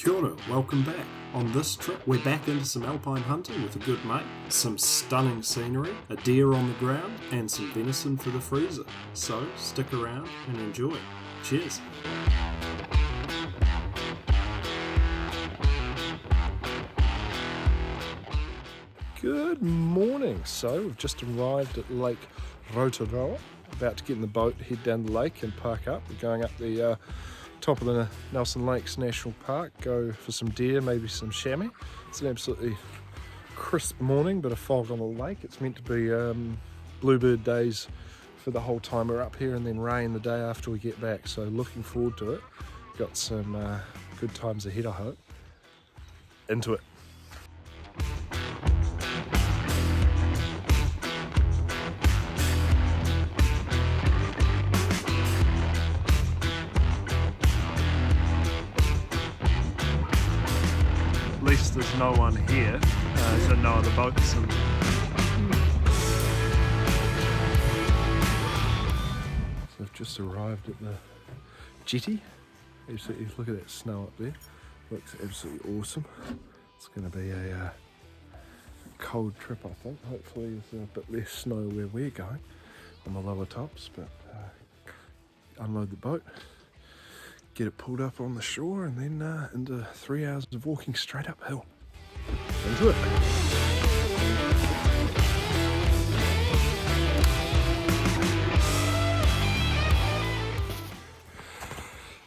Kia ora, welcome back. On this trip, we're back into some alpine hunting with a good mate, some stunning scenery, a deer on the ground, and some venison for the freezer. So, stick around and enjoy. Cheers. Good morning. So we've just arrived at Lake Aotearoa, about to get in the boat, head down the lake and park up. We're going up the top of the Nelson Lakes National Park, go for some deer, maybe some chamois. It's an absolutely crisp morning, but a fog on the lake. It's meant to be bluebird days for the whole time we're up here, and then rain the day after we get back. So looking forward to it. Got some good times ahead, I hope. Into it. At least there's no one here, so no other boats. And so I've just arrived at the jetty. Absolutely, look at that snow up there. Looks absolutely awesome. It's going to be a cold trip, I think. Hopefully there's a bit less snow where we're going on the lower tops, but unload the boat, get it pulled up on the shore, and then into 3 hours of walking straight uphill. Into it.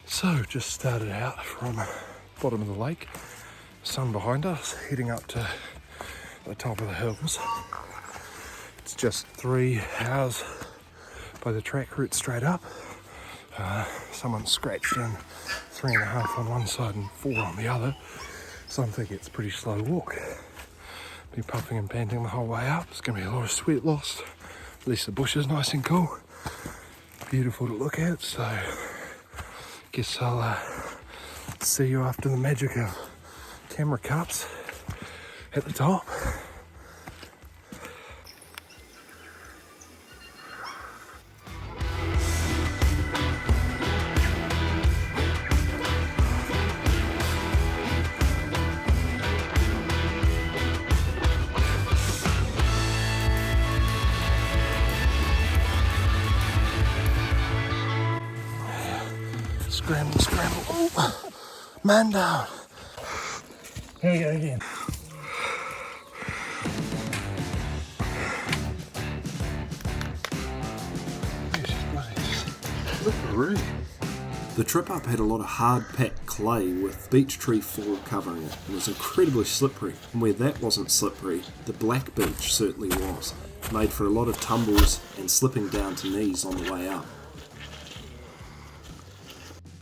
So just started out from the bottom of the lake, sun behind us, heading up to the top of the hills. It's just 3 hours by the track route straight up. Someone scratched in 3.5 on one side and 4 on the other, so I'm thinking it's a pretty slow walk. Be puffing and panting the whole way up. There's going to be a lot of sweat lost. At least the bush is nice and cool, beautiful to look at. So guess I'll see you after the magic of camera cups at the top. Scramble, scramble. Oh, man down. Here we go again. Slippery. The trip up had a lot of hard-packed clay with beech tree floor covering it. It was incredibly slippery, and where that wasn't slippery, the black beach certainly was. Made for a lot of tumbles and slipping down to knees on the way up.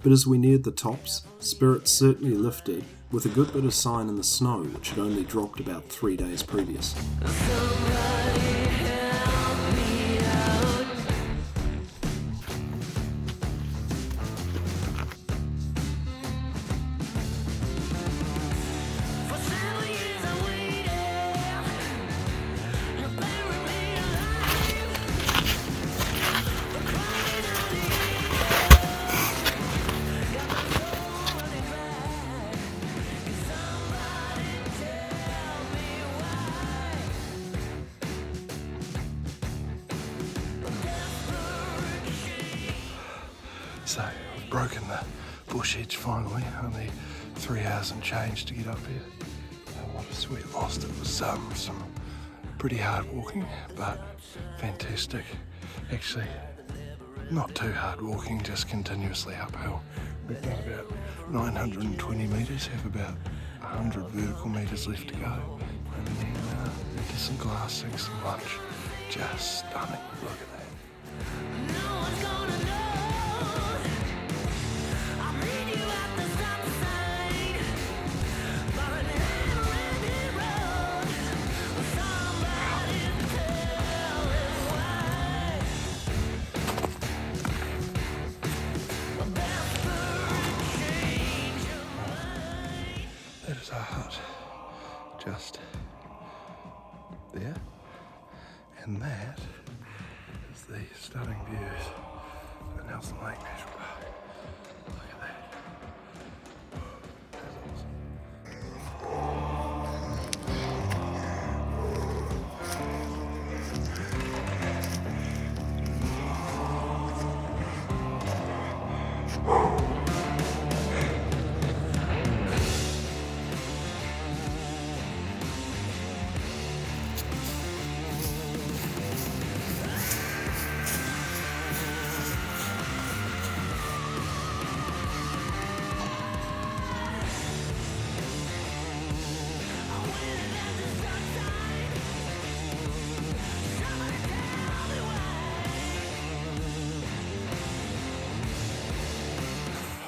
But as we neared the tops, spirits certainly lifted, with a good bit of sign in the snow, which had only dropped about 3 days previous. So I've broken the bush edge finally, only 3 hours and change to get up here. A lot of sweat lost. It was some pretty hard walking, but fantastic. Actually, not too hard walking, just continuously uphill. We've done about 920 metres, have about 100 vertical metres left to go, and then into some glassing, some lunch. Just stunning. Look at that. That is our hut, just there, and that is the stunning views of the Nelson Lake National Park. Look at that. That's awesome.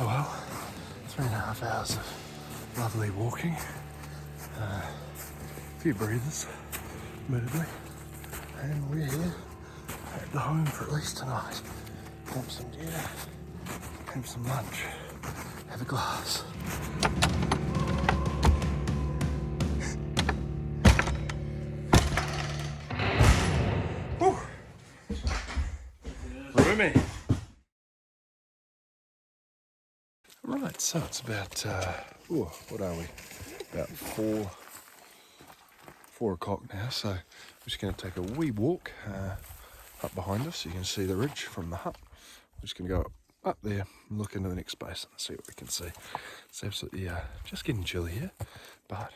Oh well, 3.5 hours of lovely walking. A few breathers, admittedly. And we're here at the home for at least tonight. Have some dinner, have some lunch, have a glass. Woo! Roomy. Right, so it's about, what are we? About 4 o'clock now, so I'm just going to take a wee walk up behind us. You can see the ridge from the hut. I'm just going to go up there and look into the next space and see what we can see. It's absolutely just getting chilly here, but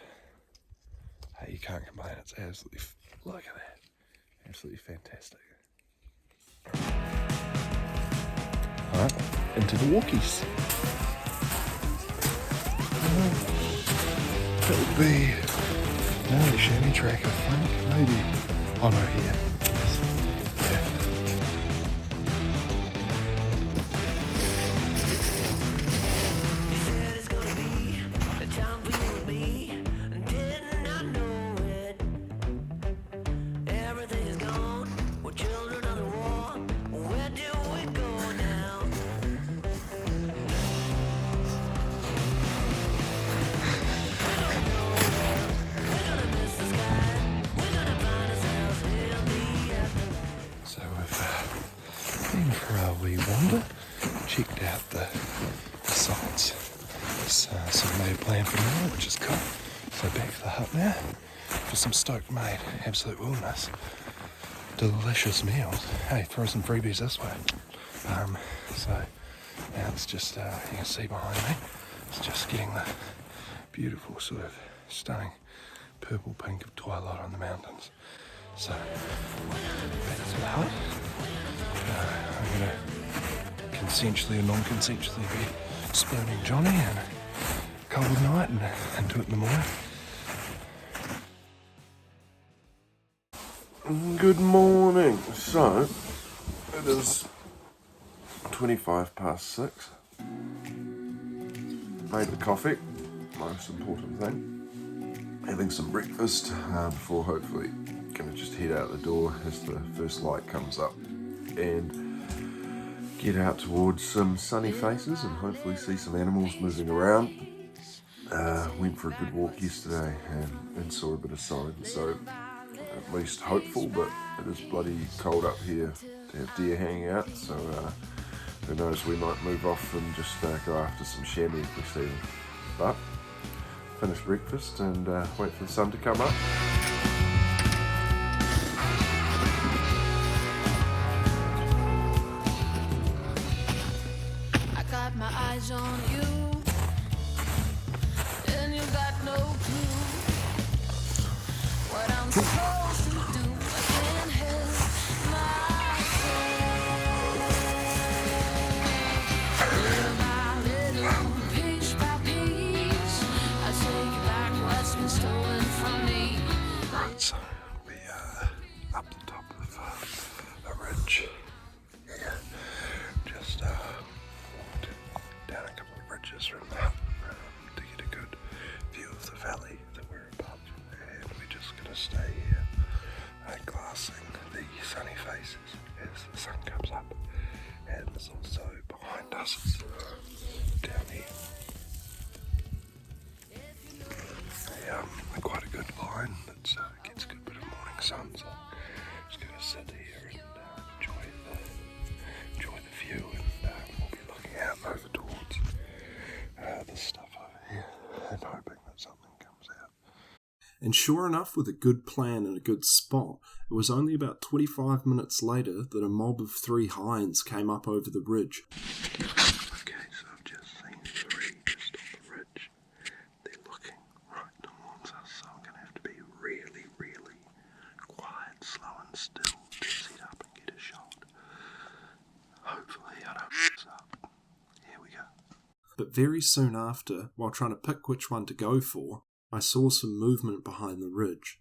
hey, you can't complain. It's absolutely, look at that, absolutely fantastic. Alright, into the walkies. That would be the chamois track, I think, maybe. Oh no, here. Yeah. So we've been for a wee wander, checked out the sights. Some made plan for tomorrow, which is cool. So back to the hut now for some stoked made, absolute wilderness. Delicious meals. Hey, throw some freebies this way. So now it's just, you can see behind me, it's just getting the beautiful sort of stunning purple pink of twilight on the mountains. So back to the hut. I'm going to consensually or non-consensually be spooning Johnny and a cold night and do it in the morning. Good morning. So, it is 25 past 6. Made the coffee, most important thing. Having some breakfast before hopefully going to just head out the door as the first light comes up and get out towards some sunny faces and hopefully see some animals moving around. Went for a good walk yesterday and saw a bit of sign, so at least hopeful, but it is bloody cold up here to have deer hanging out, so who knows, we might move off and just go after some chamois if we see them. But finish breakfast and wait for the sun to come up. I got my eyes on you, and you got no clue what I'm supposed to do. I can't help myself. Little by little, piece by piece, I take back what's been stolen from me. Right, so we are up the top of a ridge here. Just walked down a couple of ridges from that to get a good view of the valley that we're above, and we're just going to stay here glassing the sunny faces as the sun comes up. And there's also behind us down here quite a good line that gets a good bit of morning sun, so I'm just going to sit here and enjoy the view, and we'll be looking out over towards the stuff over here and hoping that something comes out. And sure enough, with a good plan and a good spot, it was only about 25 minutes later that a mob of 3 hinds came up over the ridge. Okay, so I've just seen 3 just on the ridge. They're looking right towards us, so I'm going to have to be really, really quiet, slow and still to set up and get a shot. Hopefully I don't mess up. Here we go. But very soon after, while trying to pick which one to go for, I saw some movement behind the ridge.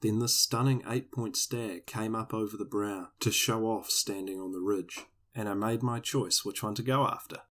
Then this stunning 8-point stag came up over the brow to show off standing on the ridge, and I made my choice which one to go after.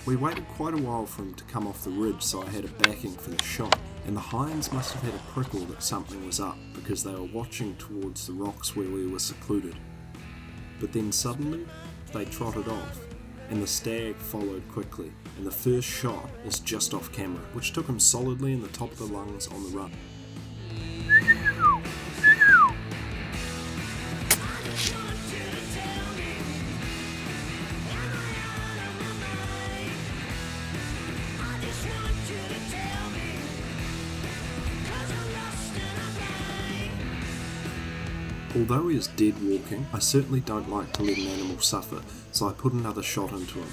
We waited quite a while for him to come off the ridge, so I had a backing for the shot, and the hinds must have had a prickle that something was up because they were watching towards the rocks where we were secluded. But then suddenly, they trotted off, and the stag followed quickly, and the first shot is just off camera, which took him solidly in the top of the lungs on the run. Although he is dead walking, I certainly don't like to let an animal suffer, so I put another shot into him.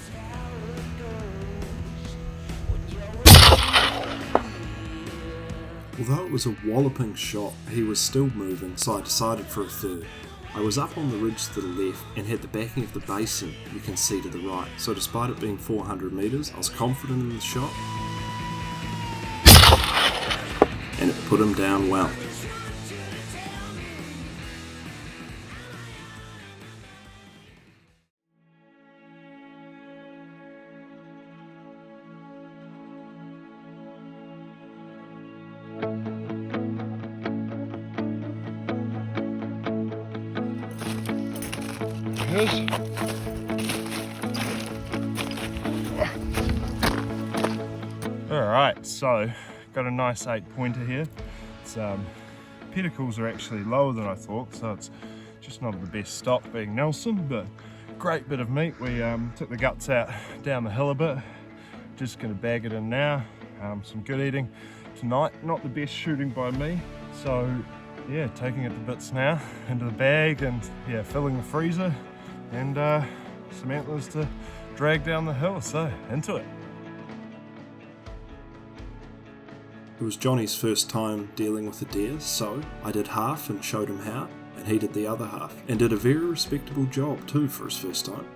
Although it was a walloping shot, he was still moving, so I decided for a third. I was up on the ridge to the left and had the backing of the basin you can see to the right, so despite it being 400 metres, I was confident in the shot, and it put him down well. Alright, so got a nice 8-pointer here. Its pedicles are actually lower than I thought, so it's just not the best stock being Nelson, but great bit of meat. We took the guts out down the hill a bit. Just going to bag it in now. Some good eating tonight. Not the best shooting by me, so yeah, taking it to bits now into the bag and yeah, filling the freezer and some antlers to drag down the hill, so into it. It was Johnny's first time dealing with a deer, so I did half and showed him how, and he did the other half, and did a very respectable job too for his first time.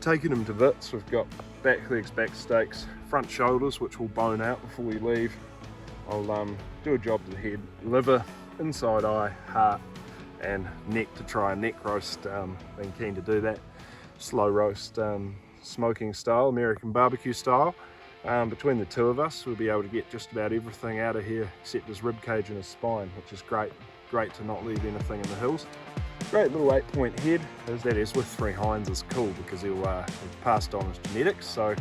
Taking him to bits, we've got back legs, back steaks, front shoulders, which will bone out before we leave. I'll do a job to the head, liver, inside eye, heart, and neck to try a neck roast. Been keen to do that. Slow roast, smoking style, American barbecue style. Between the two of us, we'll be able to get just about everything out of here except his rib cage and his spine, which is great. Great to not leave anything in the hills. Great little 8-point head, as that is with 3 hinds is cool because he'll have passed on his genetics, so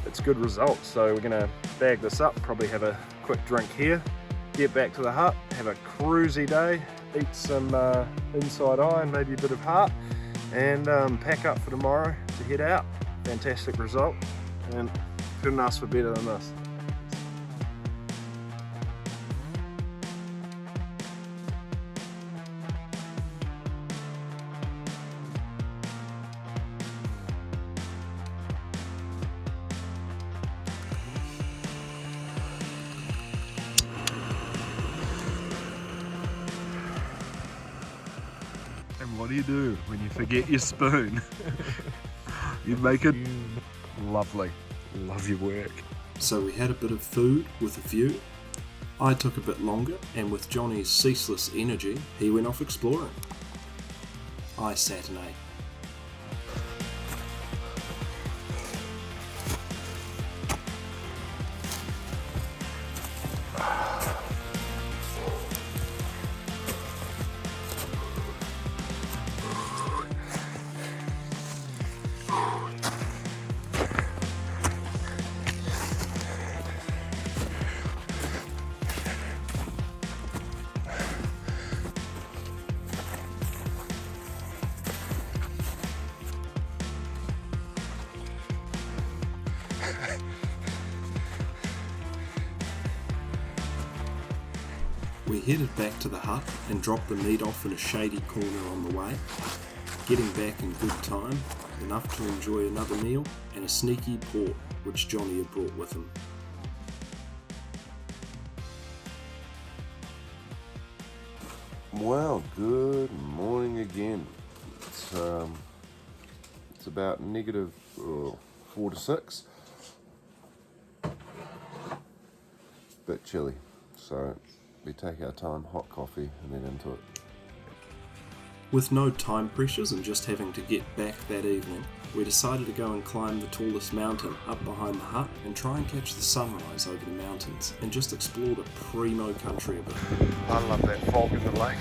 it's a good result. So we're gonna bag this up, probably have a quick drink here, get back to the hut, have a cruisy day, eat some inside eye and maybe a bit of heart, and pack up for tomorrow to head out. Fantastic result, and couldn't ask for better than this. And what do when you forget your spoon? You make it lovely. Love your work. So we had a bit of food with a view. I took a bit longer, and with Johnny's ceaseless energy, he went off exploring. I sat and ate. We headed back to the hut and dropped the meat off in a shady corner on the way, getting back in good time, enough to enjoy another meal and a sneaky port which Johnny had brought with him. Well, good morning again. It's about negative 4 to 6. Bit chilly, so we take our time, hot coffee, and then into it. With no time pressures and just having to get back that evening, we decided to go and climb the tallest mountain up behind the hut and try and catch the sunrise over the mountains and just explore the primo country a bit. I love that fog in the lake.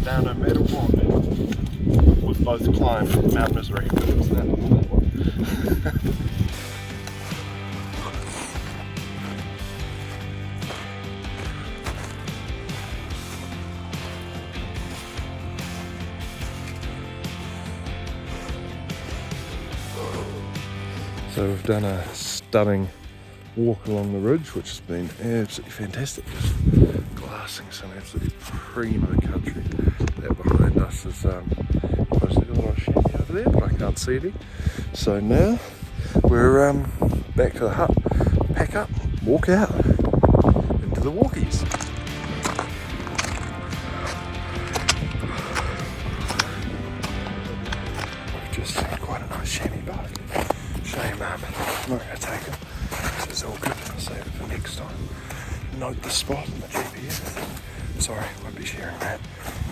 Now, no matter what, we've both climbed Mount Misery. It's that one. So we've done a stunning walk along the ridge, which has been absolutely fantastic. Just glassing some absolutely primo country. That behind us is mostly a little shanty over there, but I can't see any. So now we're back to the hut, pack up, walk out into the walkies. We've just seen quite a nice chamois buck. Shame I'm not going to take him, which is all good. I'll save it for next time. Note the spot in the GPS. Sorry, won't be sharing that.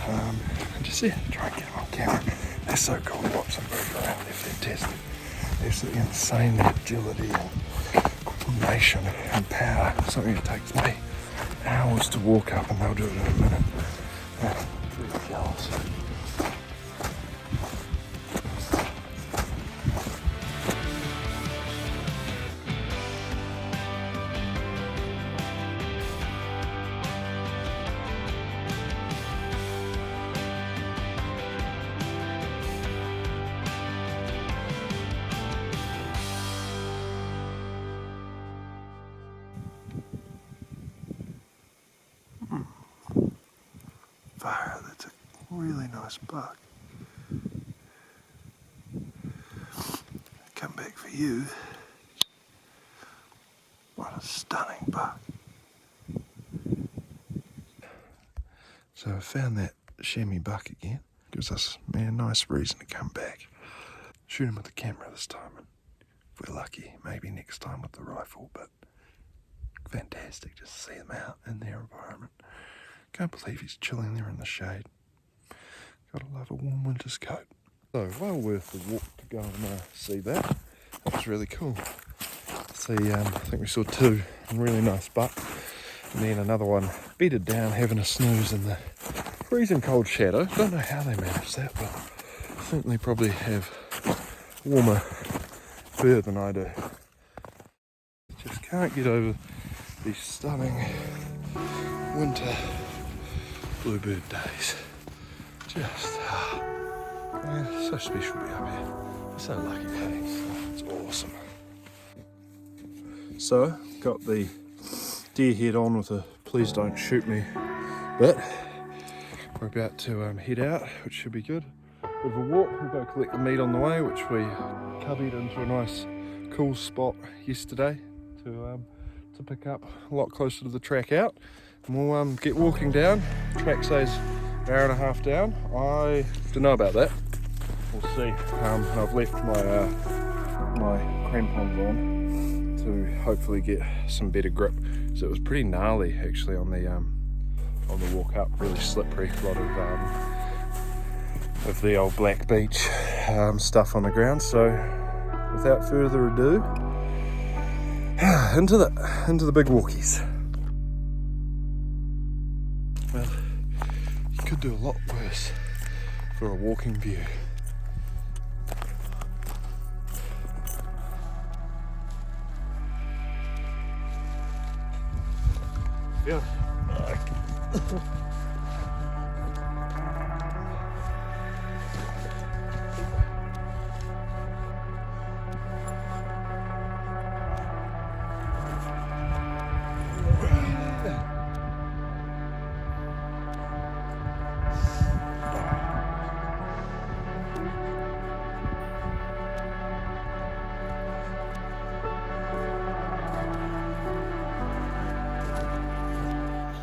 And just try and get them on camera. They're so cool to watch them move around. They're fantastic. Absolutely insane, the agility and coordination and power. Something that takes me hours to walk up, and they'll do it in a minute. Pretty jealous. Fire, that's a really nice buck. Come back for you. What a stunning buck. So I found that chamois buck again. Gives us a nice reason to come back. Shoot him with the camera this time, and if we're lucky, maybe next time with the rifle, but fantastic just to see them out in their environment. Can't believe he's chilling there in the shade. Gotta love a warm winter's coat. So, well worth the walk to go and see that. That was really cool. See, I think we saw two really nice buck, and then another one bedded down having a snooze in the freezing cold shadow. Don't know how they managed that, but certainly probably have warmer fur than I do. Just can't get over these stunning winter bluebird days. Just, man, it's so special to be up here. We're so lucky, it's awesome. So, got the deer head on with a please don't shoot me bit. We're about to head out, which should be good. Bit of a walk, we'll go collect the meat on the way, which we cubbied into a nice cool spot yesterday to pick up a lot closer to the track out. And we'll get walking down. Track says an hour and a half down. I don't know about that. We'll see. I've left my crampons on to hopefully get some better grip. So it was pretty gnarly actually on the on the walk up, really slippery, a lot of the old black beach stuff on the ground. So without further ado, into the big walkies. Well, you could do a lot worse for a walking view. Yeah.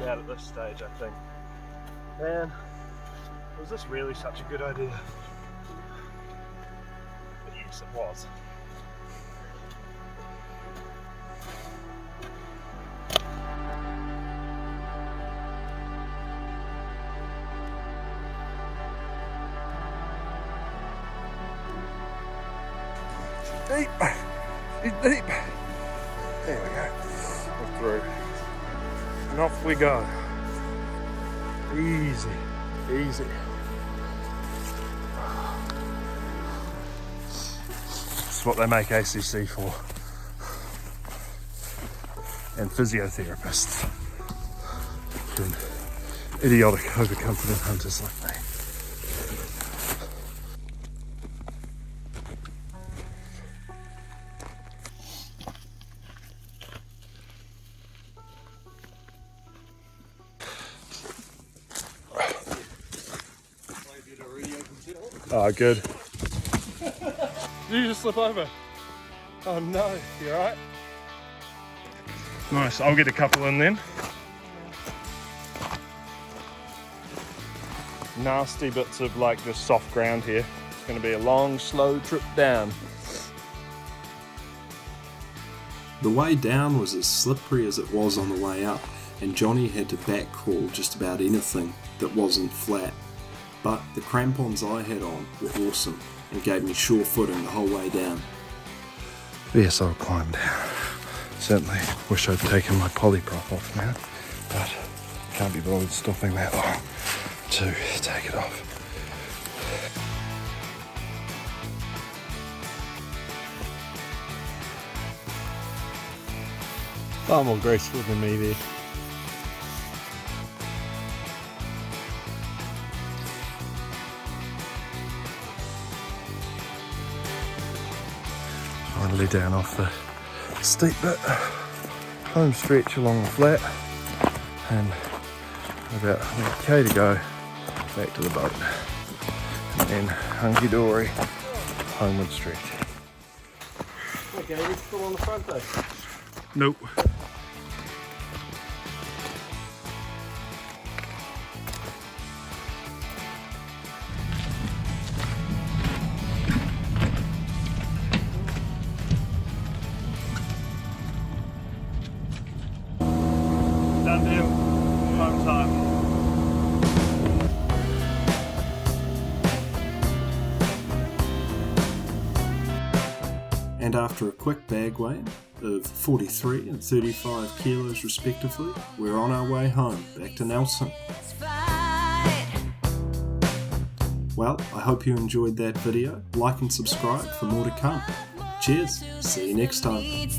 At this stage, I think, man, was this really such a good idea? But yes, it was. Deep, it's deep. There we go. We're through. And off we go. Easy, easy. That's what they make ACC for. And physiotherapists. And idiotic, overconfident hunters like me. Oh, good. Did you just slip over? Oh no, you alright? Nice, I'll get a couple in then. Nasty bits of like this soft ground here. It's going to be a long, slow trip down. The way down was as slippery as it was on the way up, and Johnny had to back crawl just about anything that wasn't flat. But the crampons I had on were awesome and gave me sure footing the whole way down. Yes, I'll climb down. Certainly wish I'd taken my polyprop off now, but can't be bothered stopping that long to take it off. Far more graceful than me there. Finally down off the steep bit, home stretch along the flat, and about a K to go back to the boat, and then hunky-dory homeward stretch. Okay, let's pull on the front though. Nope. Done deal. Home time. And after a quick bag weigh of 43 and 35 kilos respectively, we're on our way home, back to Nelson. Well, I hope you enjoyed that video. Like and subscribe for more to come. Cheers, see you next time.